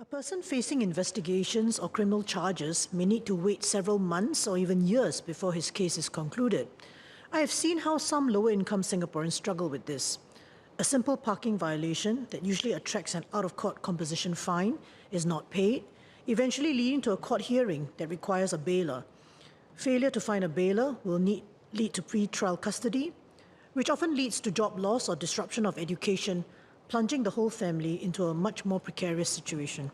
person facing investigations or criminal charges may need to wait several months or even years before his case is concluded. I have seen how some lower-income Singaporeans struggle with this. A simple parking violation that usually attracts an out-of-court composition fine is not paid, eventually leading to a court hearing that requires a bailor. Failure to find a bailor will lead to pre-trial custody, which often leads to job loss or disruption of education, plunging the whole family into a much more precarious situation.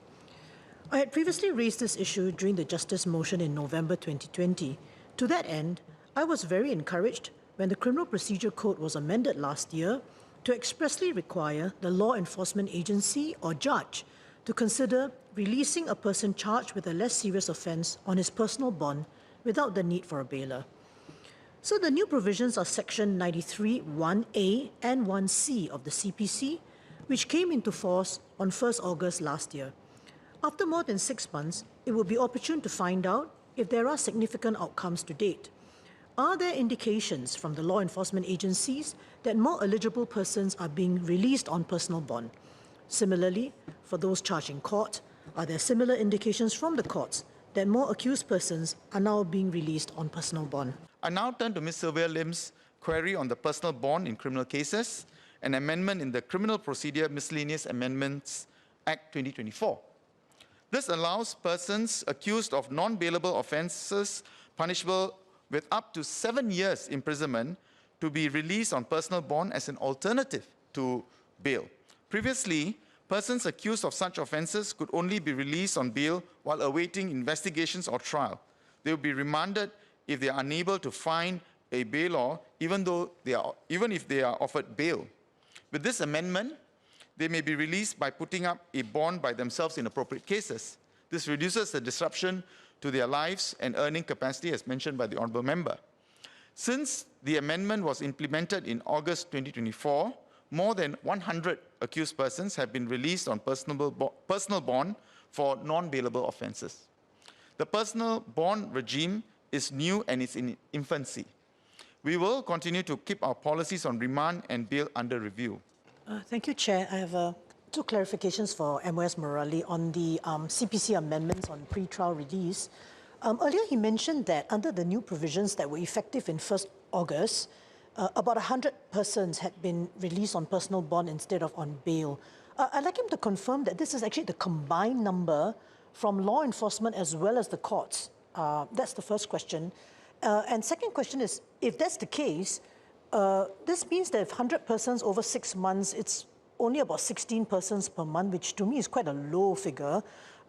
I had previously raised this issue during the Justice motion in November 2020. To that end, I was very encouraged when the Criminal Procedure Code was amended last year to expressly require the law enforcement agency or judge to consider releasing a person charged with a less serious offence on his personal bond without the need for a bailor. So the new provisions are Section 93 1A and 1C of the CPC, which came into force on 1st August last year. After more than 6 months, it will be opportune to find out if there are significant outcomes to date. Are there indications from the law enforcement agencies that more eligible persons are being released on personal bond? Similarly, for those charged in court, are there similar indications from the courts that more accused persons are now being released on personal bond? I now turn to Ms. Sylvia Lim's query on the personal bond in criminal cases, an amendment in the Criminal Procedure Miscellaneous Amendments Act 2024. This allows persons accused of non-bailable offences punishable with up to 7 years imprisonment to be released on personal bond as an alternative to bail. Previously, persons accused of such offences could only be released on bail while awaiting investigations or trial. They will be remanded if they are unable to find a bailor, even if they are offered bail. With this amendment, they may be released by putting up a bond by themselves in appropriate cases. This reduces the disruption to their lives and earning capacity, as mentioned by the Honourable Member. Since the amendment was implemented in August 2024, more than 100 accused persons have been released on personal bond for non-bailable offences. The personal bond regime is new and it's in infancy. We will continue to keep our policies on remand and bail under review. Thank you, Chair. I have two clarifications for MOS Murali on the CPC amendments on pre-trial release. Earlier, he mentioned that under the new provisions that were effective in 1st August, about 100 persons had been released on personal bond instead of on bail. I'd like him to confirm that this is actually the combined number from law enforcement as well as the courts. That's the first question. And second question is, if that's the case, this means that if 100 persons over 6 months, it's only about 16 persons per month, which to me is quite a low figure.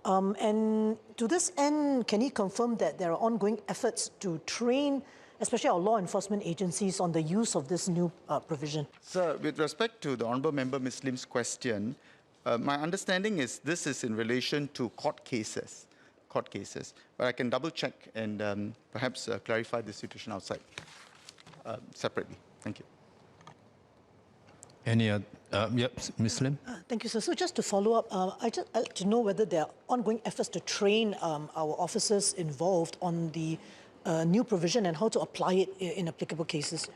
And to this end, can he confirm that there are ongoing efforts to train, especially our law enforcement agencies, on the use of this new provision? Sir, with respect to the Honourable Member Ms. Lim's question, my understanding is this is in relation to court cases. But I can double check and perhaps clarify the situation outside separately. Thank you. Any other? Yep, Ms. Lim. Thank you, sir. So just to follow up, I'd like to know whether there are ongoing efforts to train our officers involved on the new provision and how to apply it in applicable cases.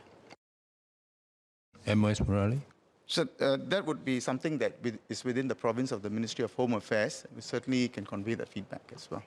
MOS Murali. So that would be something that is within the province of the Ministry of Home Affairs. We certainly can convey that feedback as well.